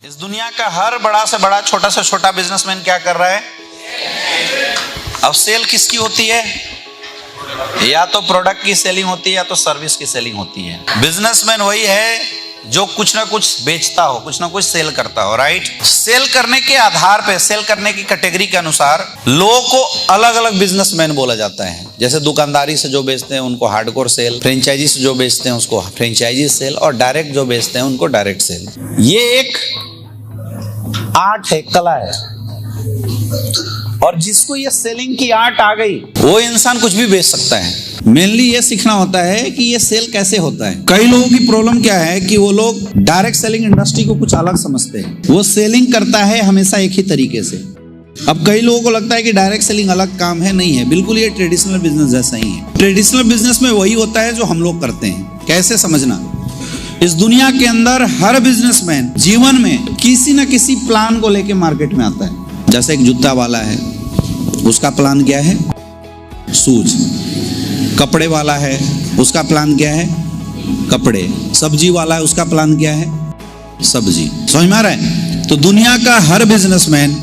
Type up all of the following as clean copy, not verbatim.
इस दुनिया का हर बड़ा से बड़ा छोटा से छोटा बिजनेसमैन क्या कर रहा है? अब सेल किसकी होती है? या तो प्रोडक्ट की सेलिंग होती है या तो सर्विस की सेलिंग होती है। बिजनेसमैन वही है जो कुछ ना कुछ बेचता हो, कुछ ना कुछ सेल करता हो, राइट। सेल करने के आधार पे, सेल करने की कैटेगरी के अनुसार लोगों को अलग अलग बिजनेसमैन बोला जाता है। जैसे दुकानदारी से जो बेचते हैं उनको हार्डकोर सेल, फ्रेंचाइजी से जो बेचते हैं उसको फ्रेंचाइजी सेल, और डायरेक्ट जो बेचते हैं उनको डायरेक्ट सेल। ये एक आर्ट है, कला है, और जिसको ये सेलिंग की आर्ट आ गई वो इंसान कुछ भी बेच सकता है। मेनली ये सीखना होता है कि ये सेल कैसे होता है। कई लोगों की प्रॉब्लम क्या है कि वो लोग डायरेक्ट सेलिंग इंडस्ट्री को कुछ अलग समझते हैं। वो सेलिंग करता है हमेशा एक ही तरीके से। अब कई लोगों को लगता है कि डायरेक्ट सेलिंग अलग काम है, नहीं है, बिल्कुल ये ट्रेडिशनल बिजनेस जैसा ही है। ट्रेडिशनल बिजनेस में वही होता है जो हम लोग करते हैं। कैसे समझना? इस दुनिया के अंदर हर बिजनेसमैन जीवन में किसी न किसी प्लान को लेके मार्केट में आता है। जैसे एक जूता वाला है, उसका प्लान क्या है? शूज। कपड़े वाला है, उसका प्लान क्या है? कपड़े। सब्जी वाला है, उसका प्लान क्या है? सब्जी। समझ में आ रहा है? तो दुनिया का हर बिजनेसमैन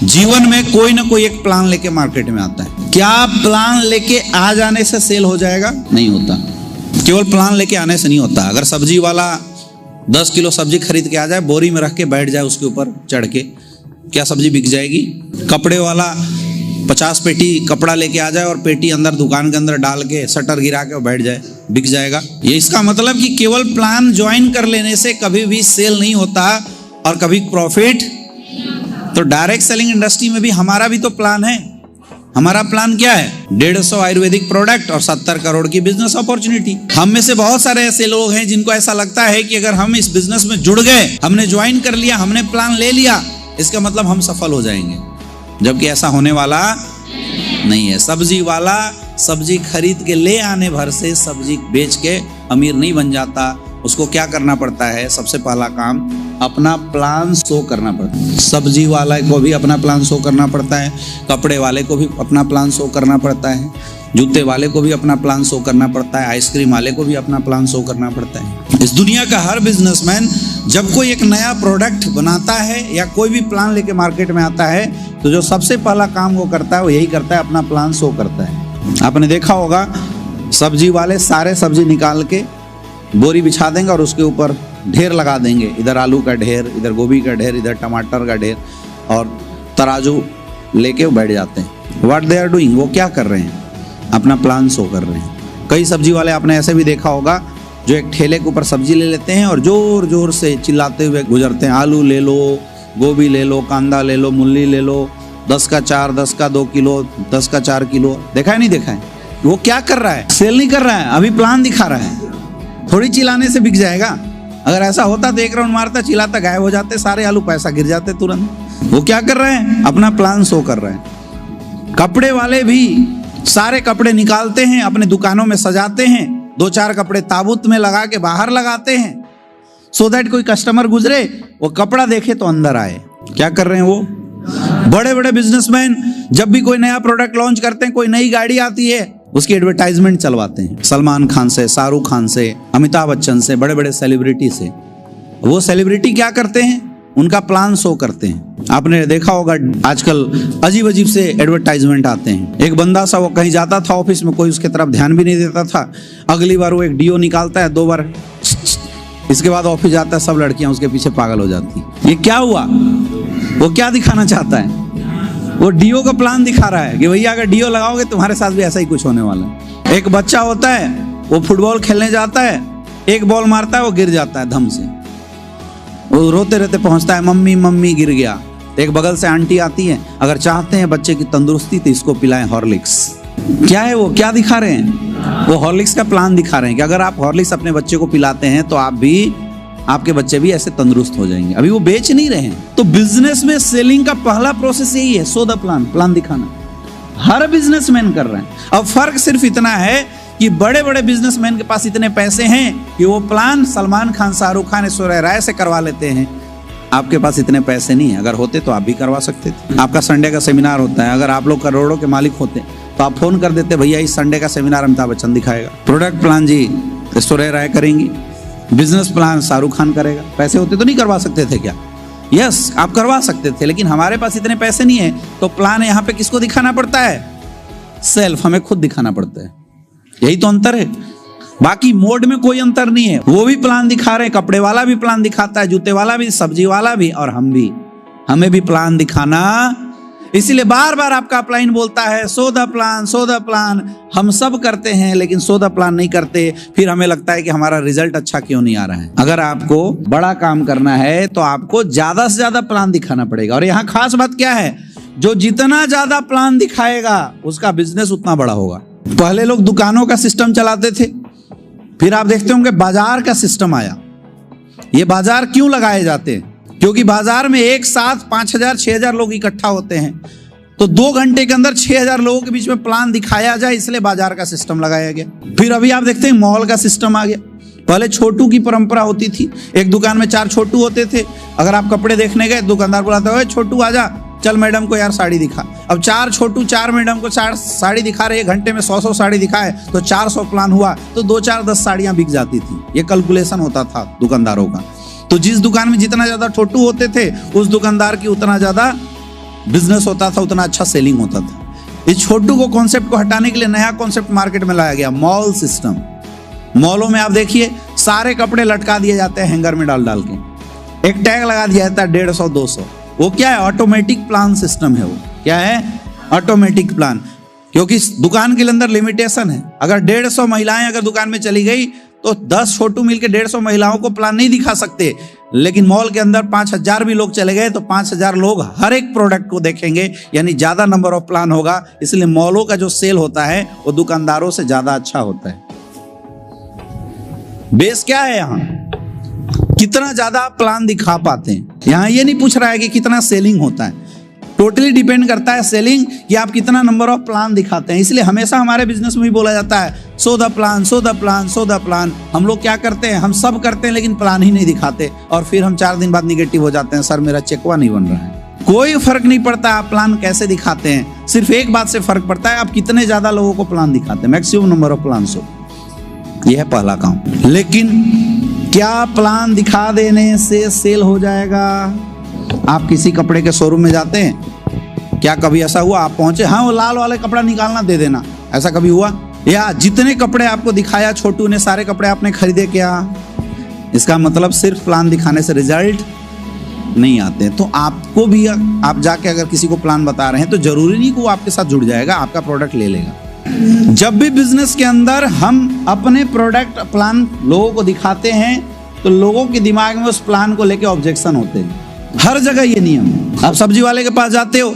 जीवन में कोई ना कोई एक प्लान लेके मार्केट में आता है। क्या प्लान लेके आ जाने से सेल हो जाएगा? नहीं होता। केवल प्लान लेके आने से नहीं होता। अगर सब्जी वाला 10 किलो सब्जी खरीद के आ जाए, बोरी में रख के बैठ जाए उसके ऊपर चढ़ के, क्या सब्जी बिक जाएगी? कपड़े वाला 50 पेटी कपड़ा लेके आ जाए और पेटी अंदर दुकान के अंदर डाल के शटर गिरा के बैठ जाए, बिक जाएगा? ये इसका मतलब कि केवल प्लान ज्वाइन कर लेने से कभी भी सेल नहीं होता और कभी प्रॉफिट। तो डायरेक्ट सेलिंग इंडस्ट्री में भी हमारा भी तो प्लान है। हमारा प्लान क्या है? 150 आयुर्वेदिक प्रोडक्ट और 70 करोड़ की बिजनेस अपॉर्चुनिटी। हम में से बहुत सारे ऐसे लोग हैं जिनको ऐसा लगता है कि अगर हम इस बिजनेस में जुड़ गए, हमने ज्वाइन कर लिया, हमने प्लान ले लिया, इसका मतलब हम सफल हो जाएंगे, जबकि ऐसा होने वाला नहीं है। सब्जी वाला सब्जी खरीद के ले आने भर से सब्जी बेच के अमीर नहीं बन जाता। उसको क्या करना पड़ता है? सबसे पहला काम अपना प्लान शो करना पड़ता है। सब्जी वाले को भी अपना प्लान शो करना पड़ता है, कपड़े वाले को भी अपना प्लान शो करना पड़ता है, जूते वाले को भी अपना प्लान शो करना पड़ता है, आइसक्रीम वाले को भी अपना प्लान शो करना पड़ता है। इस दुनिया का हर बिजनेसमैन जब कोई एक नया प्रोडक्ट बनाता है या कोई भी प्लान लेके मार्केट में आता है, तो जो सबसे पहला काम वो करता है वो यही करता है, अपना प्लान शो करता है। आपने देखा होगा सब्जी वाले सारे सब्जी निकाल के बोरी बिछा देंगे और उसके ऊपर ढेर लगा देंगे। इधर आलू का ढेर, इधर गोभी का ढेर, इधर टमाटर का ढेर, और तराजू लेके बैठ जाते हैं। What they are doing? वो क्या कर रहे हैं? अपना प्लान शो कर रहे हैं। कई सब्जी वाले आपने ऐसे भी देखा होगा जो एक ठेले के ऊपर सब्जी ले लेते हैं और जोर जोर से चिल्लाते हुए गुजरते हैं। आलू ले लो, गोभी ले लो, कांदा ले लो, मूली ले लो, 10 का 4, 10 का 2 किलो, 10 का 4 किलो। देखा है नहीं देखा है? वो क्या कर रहा है? सेल नहीं कर रहा है, अभी प्लान दिखा रहा है। थोड़ी चिल्लाने से बिक जाएगा। अगर ऐसा होता तो एक राउंड मारता, चिल्लाता, गायब हो जाते सारे आलू, पैसा गिर जाते तुरंत। वो क्या कर रहे हैं? अपना प्लान शो कर रहे हैं। कपड़े वाले भी सारे कपड़े निकालते हैं, अपने दुकानों में सजाते हैं, 2-4 कपड़े ताबूत में लगा के बाहर लगाते हैं, सो दैट कोई कस्टमर गुजरे वो कपड़ा देखे तो अंदर आए। क्या कर रहे हैं वो? बड़े बड़े बिजनेसमैन जब भी कोई नया प्रोडक्ट लॉन्च करते हैं, कोई नई गाड़ी आती है, उसकी एडवर्टाइजमेंट चलवाते हैं। सलमान खान से, शाहरुख खान से, अमिताभ बच्चन से, बड़े बड़े सेलिब्रिटी से। वो सेलिब्रिटी क्या करते हैं? उनका प्लान शो करते हैं। आपने देखा होगा आजकल अजीब अजीब से एडवर्टाइजमेंट आते हैं। एक बंदा सा वो कहीं जाता था ऑफिस में, कोई उसके तरफ ध्यान भी नहीं देता था। अगली बार वो एक डीओ निकालता है, 2 बार, इसके बाद ऑफिस जाता है, सब लड़कियां उसके पीछे पागल हो जाती। ये क्या हुआ? वो क्या दिखाना चाहता है? वो डीओ का प्लान दिखा रहा है कि भैया अगर डीओ लगाओगे तुम्हारे साथ भी ऐसा ही कुछ होने वाला है। एक बच्चा होता है, वो फुटबॉल खेलने जाता है, एक बॉल मारता है, वो गिर जाता है धम से, वो रोते रहते पहुंचता है, मम्मी मम्मी गिर गया। एक बगल से आंटी आती है, अगर चाहते हैं बच्चे की तंदुरुस्ती तो इसको पिलाएं हॉर्लिक्स। क्या है वो? क्या दिखा रहे हैं? वो हॉर्लिक्स का प्लान दिखा रहे हैं कि अगर आप हॉर्लिक्स अपने बच्चे को पिलाते हैं तो आपके बच्चे भी ऐसे तंदुरुस्त हो जाएंगे। अभी वो बेच नहीं रहे हैं। तो बिजनेस में सेलिंग का पहला प्रोसेस यही है, शो द प्लान, प्लान दिखाना। हर बिजनेसमैन कर रहे हैं। अब फर्क सिर्फ इतना है कि बड़े बड़े बिजनेसमैन के पास इतने पैसे हैं कि वो प्लान सलमान खान, शाहरुख खान, ऐश्वर्या राय से करवा लेते हैं। आपके पास इतने पैसे नहीं है। अगर होते तो आप भी करवा सकते थे। आपका संडे का सेमिनार होता है, अगर आप लोग करोड़ों के मालिक होते तो आप फोन कर देते, भैया इस संडे का सेमिनार अमिताभ बच्चन दिखाएगा। प्रोडक्ट प्लान जी ऐश्वर्या राय करेंगी, बिजनेस प्लान शाहरुख खान करेगा। पैसे होते तो नहीं करवा सकते थे क्या? यस, आप करवा सकते थे, लेकिन हमारे पास इतने पैसे नहीं है, तो प्लान यहाँ पे किसको दिखाना पड़ता है? सेल्फ, हमें खुद दिखाना पड़ता है। यही तो अंतर है, बाकी मोड में कोई अंतर नहीं है। वो भी प्लान दिखा रहे हैं, कपड़े वाला भी प्लान दिखाता है, जूते वाला भी, सब्जी वाला भी, और हम भी, हमें भी प्लान दिखाना। इसीलिए बार बार आपका अपलाइन बोलता है so the plan, so the plan. हम सब करते हैं लेकिन सो द प्लान नहीं करते, फिर हमें लगता है कि हमारा रिजल्ट अच्छा क्यों नहीं आ रहा है। अगर आपको बड़ा काम करना है तो आपको ज्यादा से ज्यादा प्लान दिखाना पड़ेगा। और यहाँ खास बात क्या है, जो जितना ज्यादा प्लान दिखाएगा उसका बिजनेस उतना बड़ा होगा। पहले लोग दुकानों का सिस्टम चलाते थे, फिर आप देखते होंगे बाजार का सिस्टम आया। ये बाजार क्यों लगाए जाते हैं? क्योंकि बाजार में एक साथ 5,000 6,000 लोग इकट्ठा होते हैं, तो 2 घंटे के अंदर 6,000 लोगों के बीच में प्लान दिखाया जाए, इसलिए बाजार का सिस्टम लगाया गया। फिर अभी आप देखते हैं मॉल का सिस्टम आ गया। पहले छोटू की परंपरा होती थी, एक दुकान में 4 छोटू होते थे। अगर आप कपड़े देखने गए, दुकानदार बुलाता है छोटू आजा, चल मैडम को यार साड़ी दिखा। अब 4 छोटू 4 मैडम को 4 साड़ी दिखा रहे, 1 घंटे में 100 साड़ी दिखाए तो 400 प्लान हुआ, तो 2 4 10 साड़ियां बिक जाती थी। ये कैलकुलेशन होता था दुकानदारों का। तो जिस दुकान में जितना ज्यादा छोटू होते थे, उस दुकानदार की उतना ज्यादा बिजनेस होता था, उतना अच्छा सेलिंग होता था। इस छोटू को कॉन्सेप्ट को हटाने के लिए नया कॉन्सेप्ट मार्केट में लाया गया, मॉल सिस्टम। मॉलों में आप देखिए सारे कपड़े लटका दिए जाते हैं हैंगर में डाल डाल के, एक टैग लगा दिया जाता है 150 200। वो क्या है? ऑटोमेटिक प्लान सिस्टम है। वो क्या है? Automatic plan. क्योंकि दुकान के अंदर लिमिटेशन है। अगर 150 महिलाएं अगर दुकान में चली गई तो 10 छोटू मिलकर 150 महिलाओं को प्लान नहीं दिखा सकते। लेकिन मॉल के अंदर 5,000 भी लोग चले गए तो 5,000 लोग हर एक प्रोडक्ट को देखेंगे, यानी ज्यादा नंबर ऑफ प्लान होगा। इसलिए मॉलों का जो सेल होता है वो दुकानदारों से ज्यादा अच्छा होता है। बेस क्या है? यहाँ कितना ज्यादा प्लान दिखा पाते हैं। यहाँ ये नहीं पूछ रहा है कि कितना सेलिंग होता है, टोटली डिपेंड करता है सेलिंग कि आप कितना नंबर ऑफ प्लान दिखाते हैं। इसलिए हमेशा हमारे बिजनेस में भी बोला जाता है so the plan, so the plan, so the plan. हम लोग क्या करते हैं? हम सब करते हैं लेकिन प्लान ही नहीं दिखाते, और फिर हम 4 दिन बाद निगेटिव हो जाते हैं, सर मेरा चेकवा नहीं बन रहा है। कोई फर्क नहीं पड़ता आप प्लान कैसे दिखाते हैं, सिर्फ एक बात से फर्क पड़ता है, आप कितने ज्यादा लोगों को प्लान दिखाते हैं, मैक्सिमम नंबर ऑफ प्लान। सो यह है पहला काम। लेकिन क्या प्लान दिखा देने से सेल हो जाएगा? आप किसी कपड़े के शोरूम में जाते हैं, क्या कभी ऐसा हुआ आप पहुंचे, हाँ वो लाल वाले कपड़ा निकालना दे देना, ऐसा कभी हुआ? या जितने कपड़े आपको दिखाया छोटू ने, सारे कपड़े आपने खरीदे क्या? इसका मतलब सिर्फ प्लान दिखाने से रिजल्ट नहीं आते। तो आपको भी, आप जाके अगर किसी को प्लान बता रहे हैं तो जरूरी नहीं कि वो आपके साथ जुड़ जाएगा, आपका प्रोडक्ट ले लेगा। जब भी बिजनेस के अंदर हम अपने प्रोडक्ट प्लान लोगों को दिखाते हैं तो लोगों के दिमाग में उस प्लान को लेके ऑब्जेक्शन होते हैं। हर जगह ये नियम है। आप सब्जी वाले के पास जाते हो,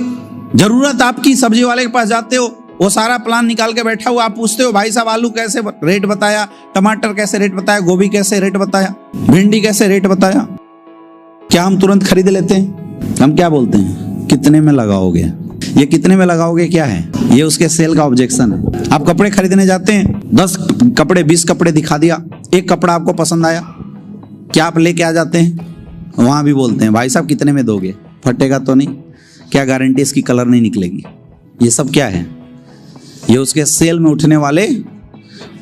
जरूरत आपकी, सब्जी वाले के पास जाते हो, वो सारा प्लान निकाल के बैठा हुआ, आप पूछते हो भाई साहब आलू कैसे रेट बताया, टमाटर कैसे रेट बताया, गोभी कैसे रेट बताया, भिंडी कैसे रेट बताया, क्या हम तुरंत खरीद लेते हैं? हम क्या बोलते हैं? कितने में लगाओगे? ये कितने में लगाओगे क्या है? ये उसके सेल का ऑब्जेक्शन है। आप कपड़े खरीदने जाते हैं, 10 कपड़े 20 कपड़े दिखा दिया, एक कपड़ा आपको पसंद आया, क्या आप लेके आ जाते हैं? वहां भी बोलते हैं भाई साहब कितने में दोगे, फटेगा तो नहीं, क्या गारंटी इसकी कलर नहीं निकलेगी? ये सब क्या है? ये उसके सेल में उठने वाले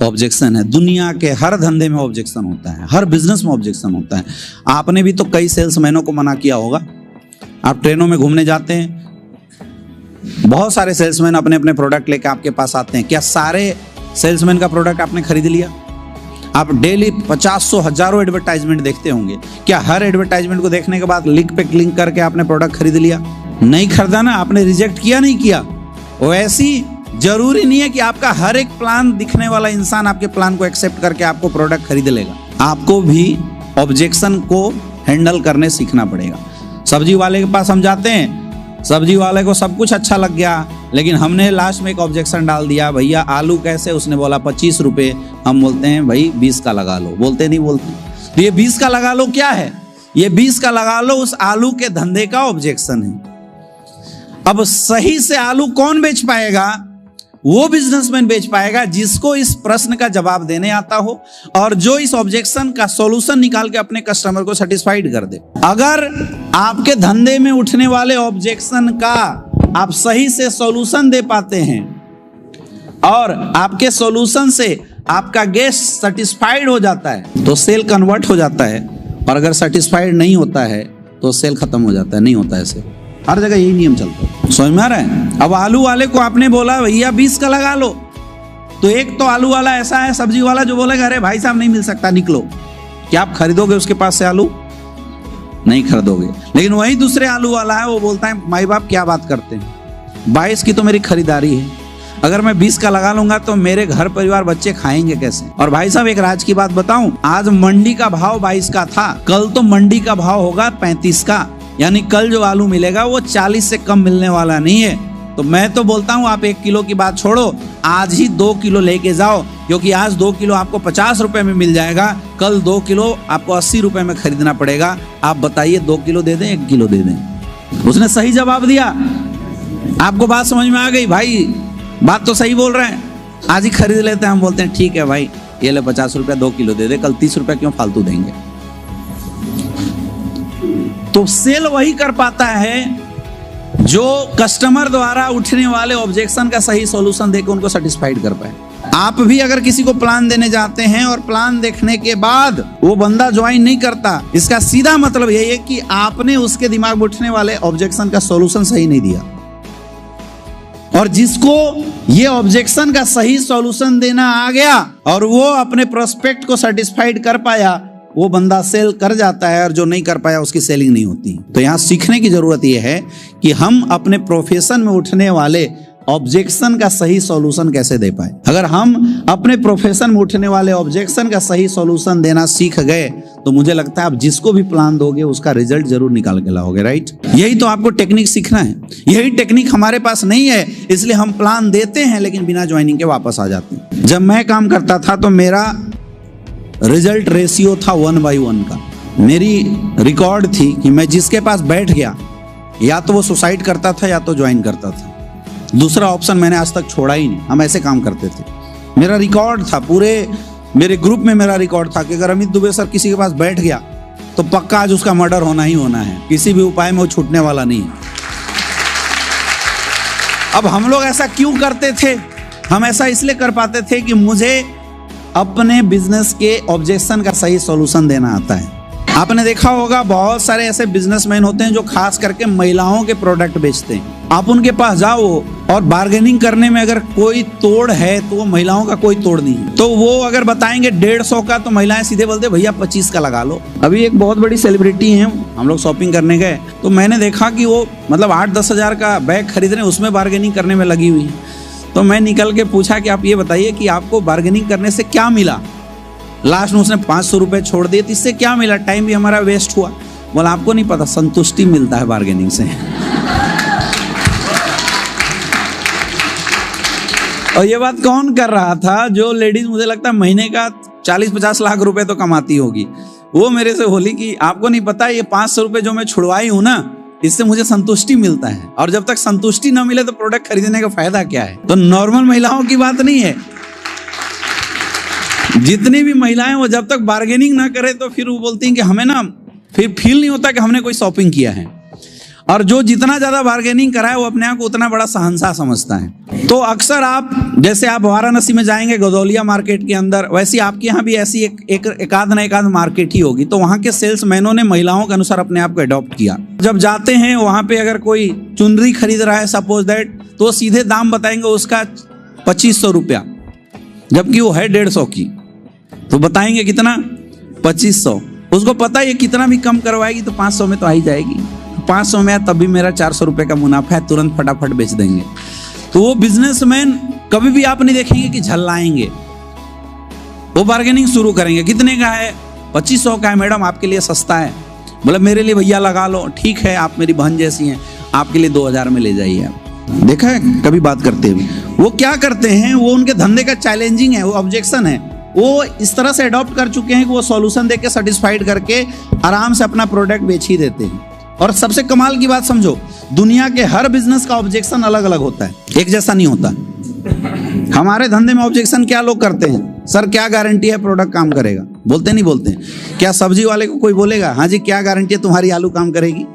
ऑब्जेक्शन है। दुनिया के हर धंधे में ऑब्जेक्शन होता है, हर बिजनेस में ऑब्जेक्शन होता है। आपने भी तो कई सेल्समैनों को मना किया होगा। आप ट्रेनों में घूमने जाते हैं, बहुत सारे सेल्समैन अपने अपने प्रोडक्ट लेकर आपके पास आते हैं। क्या सारे सेल्समैन का प्रोडक्ट आपने खरीद लिया? आप डेली 50-100 हजारों एडवर्टाइजमेंट देखते होंगे। क्या हर एडवर्टाइजमेंट को देखने के बाद लिंक पे क्लिक करके आपने प्रोडक्ट खरीद लिया? नहीं खरीदा ना, आपने रिजेक्ट किया, नहीं किया। वैसी जरूरी नहीं है कि आपका हर एक प्लान दिखने वाला इंसान आपके प्लान को एक्सेप्ट करके आपको प्रोडक्ट खरीद लेगा। आपको भी ऑब्जेक्शन को हैंडल करने सीखना पड़ेगा। सब्जी वाले के पास हम जाते हैं, सब्जी वाले को सब कुछ अच्छा लग गया, लेकिन हमने लास्ट में एक ऑब्जेक्शन डाल दिया, भैया आलू कैसे? उसने बोला 25 रुपये। हम बोलते हैं भाई 20 का लगा लो। बोलते नहीं बोलते? तो ये 20 का लगा लो क्या है? ये 20 का लगा लो उस आलू के धंधे का ऑब्जेक्शन है। अब सही से आलू कौन बेच पाएगा? वो बिजनेसमैन बेच पाएगा जिसको इस प्रश्न का जवाब देने आता हो और जो इस ऑब्जेक्शन का सॉल्यूशन निकाल के अपने कस्टमर को सेटिस्फाइड कर दे। अगर आपके धंधे में उठने वाले ऑब्जेक्शन का आप सही से सॉल्यूशन दे पाते हैं और आपके सॉल्यूशन से आपका गेस्ट सेटिस्फाइड हो जाता है तो सेल कन्वर्ट हो जाता है, और अगर सेटिस्फाइड नहीं होता है तो सेल खत्म हो जाता है। नहीं होता है सेल, हर जगह यही नियम चलता है। समझ में आ रहा है? अब आलू वाले को आपने बोला भैया 20 का लगा लो, तो एक तो आलू वाला ऐसा है, सब्जी वाला, जो बोलेगा अरे भाई साहब नहीं मिल सकता, निकलो। क्या आप खरीदोगे उसके पास से आलू? नहीं खरीदोगे। लेकिन वही दूसरे आलू वाला है, वो बोलता है माई बाप क्या बात करते हैं, 22 की तो मेरी खरीदारी है, अगर मैं 20 का लगा लूंगा तो मेरे घर परिवार बच्चे खाएंगे कैसे? और भाई साहब एक राज की बात बताऊं, आज मंडी का भाव 22 का था, कल तो मंडी का भाव होगा 35 का, यानी कल जो आलू मिलेगा वो 40 से कम मिलने वाला नहीं है। तो मैं तो बोलता हूं आप 1 किलो की बात छोड़ो, आज ही 2 किलो लेके जाओ, क्योंकि आज 2 किलो आपको 50 रुपए में मिल जाएगा, कल 2 किलो आपको 80 रुपए में खरीदना पड़ेगा। आप बताइए 2 किलो दे दें 1 किलो दे दें? उसने सही जवाब दिया। आपको बात समझ में आ गई? भाई बात तो सही बोल रहे हैं, आज ही खरीद लेते हैं। हम बोलते हैं ठीक है भाई, ये ले 50 रुपया 2 किलो दे दे, कल 30 रुपया क्यों फालतू देंगे? तो सेल वही कर पाता है जो कस्टमर द्वारा उठने वाले ऑब्जेक्शन का सही सॉल्यूशन देकर उनको सेटिस्फाइड कर पाए। आप भी अगर किसी को प्लान देने जाते हैं और प्लान देखने के बाद वो बंदा ज्वाइन नहीं करता, इसका सीधा मतलब यही है कि आपने उसके दिमाग में उठने वाले ऑब्जेक्शन का सॉल्यूशन सही नहीं दिया। और जिसको ये ऑब्जेक्शन का सही सॉल्यूशन देना आ गया और वो अपने प्रोस्पेक्ट को सेटिस्फाइड कर पाया, वो बंदा सेल कर जाता है, और जो नहीं कर पाया उसकी सेलिंग नहीं होती। तो यहाँ सीखने की जरूरत यह है कि हम अपने प्रोफेशन में उठने वाले ऑब्जेक्शन का सही सॉल्यूशन कैसे दे पाए। अगर हम अपने प्रोफेशन में उठने वाले ऑब्जेक्शन का सही सॉल्यूशन देना सीख गए तो मुझे लगता है आप जिसको भी प्लान दोगे उसका रिजल्ट जरूर निकाल के लाओगे। राइट? यही तो आपको टेक्निक सीखना है। यही टेक्निक हमारे पास नहीं है, इसलिए हम प्लान देते हैं लेकिन बिना ज्वाइनिंग के वापस आ जाते हैं। जब मैं काम करता था तो मेरा रिजल्ट रेशियो था 1/1 का। मेरी रिकॉर्ड थी कि मैं जिसके पास बैठ गया या तो वो सुसाइड करता था या तो ज्वाइन करता था, दूसरा ऑप्शन मैंने आज तक छोड़ा ही नहीं। हम ऐसे काम करते थे। मेरा रिकॉर्ड था, पूरे मेरे ग्रुप में मेरा रिकॉर्ड था कि अगर अमित दुबे सर किसी के पास बैठ गया तो पक्का आज उसका मर्डर होना ही होना है, किसी भी उपाय में वो छूटने वाला नहीं है। अब हम लोग ऐसा क्यों करते थे? हम ऐसा इसलिए कर पाते थे कि मुझे अपने बिजनेस के ऑब्जेक्शन का सही सॉल्यूशन देना आता है। आपने देखा होगा बहुत सारे ऐसे बिजनेसमैन होते हैं जो खास करके महिलाओं के प्रोडक्ट बेचते हैं। आप उनके पास जाओ और बार्गेनिंग करने में अगर कोई तोड़ है तो वो महिलाओं का कोई तोड़ नहीं है। तो वो अगर बताएंगे 150 का तो महिलाएं सीधे बोलते भैया 25 का लगा लो। अभी एक बहुत बड़ी सेलिब्रिटी है, हम लोग शॉपिंग करने गए तो मैंने देखा कि वो मतलब 8-10 हजार का बैग खरीद रहे हैं, उसमें बार्गेनिंग करने में लगी हुई है। तो मैं निकल के पूछा कि आप ये बताइए कि आपको बार्गेनिंग करने से क्या मिला? लास्ट में उसने 500 रुपए छोड़ दिए, तो इससे क्या मिला? टाइम भी हमारा वेस्ट हुआ। बोला आपको नहीं पता, संतुष्टि मिलता है बार्गेनिंग से। और ये बात कौन कर रहा था? जो लेडीज मुझे लगता है महीने का 40-50 लाख रुपए तो कमाती होगी, वो मेरे से बोली कि आपको नहीं पता ये 500 रुपए जो मैं छुड़वाई हूं ना, इससे मुझे संतुष्टि मिलता है, और जब तक संतुष्टि ना मिले तो प्रोडक्ट खरीदने का फायदा क्या है? तो नॉर्मल महिलाओं की बात नहीं है। जितनी भी महिलाएं वो जब तक बार्गेनिंग ना करे तो फिर वो बोलती हैं कि हमें ना फिर फील नहीं होता कि हमने कोई शॉपिंग किया है। और जो जितना ज्यादा बार्गेनिंग कराए वो अपने आप को उतना बड़ा शहंशाह समझता है। तो अक्सर आप जैसे आप वाराणसी में जाएंगे गदौलिया मार्केट के अंदर, वैसी आपके यहाँ भी ऐसी एकाध मार्केट ही होगी। तो वहाँ के सेल्समैनों ने महिलाओं के अनुसार अपने आप को अडॉप्ट किया। जब जाते हैं वहाँ पे अगर कोई चुनरी खरीद रहा है सपोज दैट, तो सीधे दाम बताएंगे उसका 2500 रुपया, जबकि वो है 150 की। तो बताएंगे कितना? 2500। उसको पता है ये कितना भी कम करवाएगी तो 500 में तो आ ही जाएगी। 500 में तब भी मेरा 400 रुपए का मुनाफा है, तुरंत फटाफट बेच देंगे। तो वो बिजनेसमैन कभी भी आप नहीं देखेंगे कि झल्लाएंगे, वो बार्गेनिंग शुरू करेंगे। कितने का है? 2500 का है मैडम, आपके लिए सस्ता है। बोला मेरे लिए भैया लगा लो, ठीक है आप मेरी बहन जैसी हैं, आपके लिए 2000 में ले जाइए। आप देखा है कभी बात करते हुए? वो क्या करते हैं, वो उनके धंधे का चैलेंजिंग है, वो ऑब्जेक्शन है, वो इस तरह से अडॉप्ट कर चुके हैं कि वो सॉल्यूशन देके सेटिस्फाइड करके आराम से अपना प्रोडक्ट बेच ही देते हैं। और सबसे कमाल की बात समझो, दुनिया के हर बिजनेस का ऑब्जेक्शन अलग अलग होता है, एक जैसा नहीं होता। हमारे धंधे में ऑब्जेक्शन क्या लोग करते हैं? सर क्या गारंटी है प्रोडक्ट काम करेगा? बोलते नहीं बोलते? क्या सब्जी वाले को कोई बोलेगा हाँ जी क्या गारंटी है तुम्हारी आलू काम करेगी?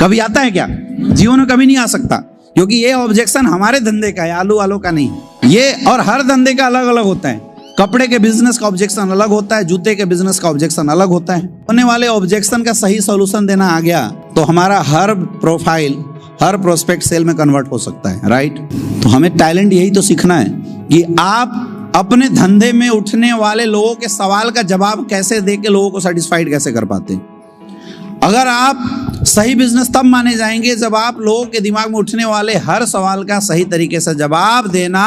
कभी आता है क्या? जीवन में कभी नहीं आ सकता, क्योंकि ये ऑब्जेक्शन हमारे धंधे का है, आलू वालों का नहीं। ये और हर धंधे का अलग अलग होता है। कपड़े के बिजनेस का ऑब्जेक्शन अलग होता है, जूते के बिजनेस का ऑब्जेक्शन अलग होता है। होने वाले ऑब्जेक्शन का सही सॉल्यूशन देना आ गया तो हमारा हर प्रोफाइल, हर प्रोस्पेक्ट सेल में कन्वर्ट हो सकता है, राइट। तो हमें टैलेंट यही तो सीखना है कि आप अपने धंधे में उठने वाले लोगों के सवाल का जवाब कैसे दे के लोगों को सेटिस्फाइड कैसे कर पाते हैं। अगर आप सही बिजनेस तब माने जाएंगे जब आप लोगों के दिमाग में उठने वाले हर सवाल का सही तरीके से जवाब देना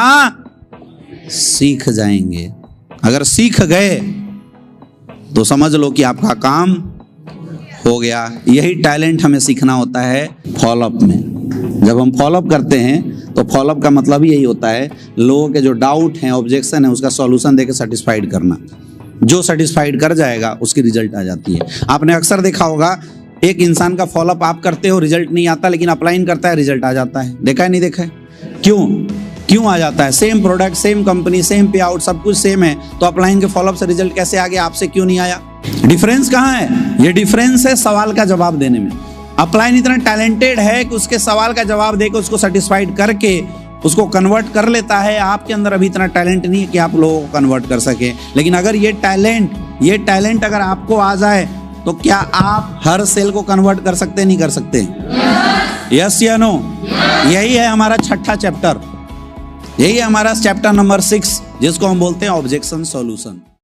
सीख जाएंगे। अगर सीख गए तो समझ लो कि आपका काम हो गया। यही टैलेंट हमें सीखना होता है फॉलोअप में। जब हम फॉलोअप करते हैं तो फॉलोअप का मतलब ही यही होता है लोगों के जो डाउट हैं, ऑब्जेक्शन है, उसका सॉल्यूशन देकर सेटिस्फाइड करना। जो सेटिस्फाइड कर जाएगा उसकी रिजल्ट आ जाती है। आपने अक्सर देखा होगा एक इंसान का फॉलोअप आप करते हो, रिजल्ट नहीं आता, लेकिन अप्लाइन करता है, रिजल्ट आ जाता है। देखा है नहीं देखा है? क्यों आ जाता है? Same product, same company, same पे आउट, सब कुछ सेम है, तो अप्लाइन के फॉलोअप से रिजल्ट कैसे आ गया? आपसे क्यों नहीं आया? डिफरेंस कहाँ है? ये डिफरेंस है सवाल का जवाब देने में। अप्लाइन इतना टैलेंटेड है कि उसके सवाल का जवाब देकर उसको सेटिस्फाइड करके उसको कन्वर्ट कर लेता है। आपके अंदर अभी इतना टैलेंट नहीं है कि आप लोगों को कन्वर्ट कर सके। लेकिन अगर ये टैलेंट अगर आपको आ जाए तो क्या आप हर सेल को कन्वर्ट कर सकते नहीं कर सकते? यस या नो? यही है हमारा छठा चैप्टर, यही है हमारा चैप्टर नंबर 6, जिसको हम बोलते हैं ऑब्जेक्शन सॉल्यूशन।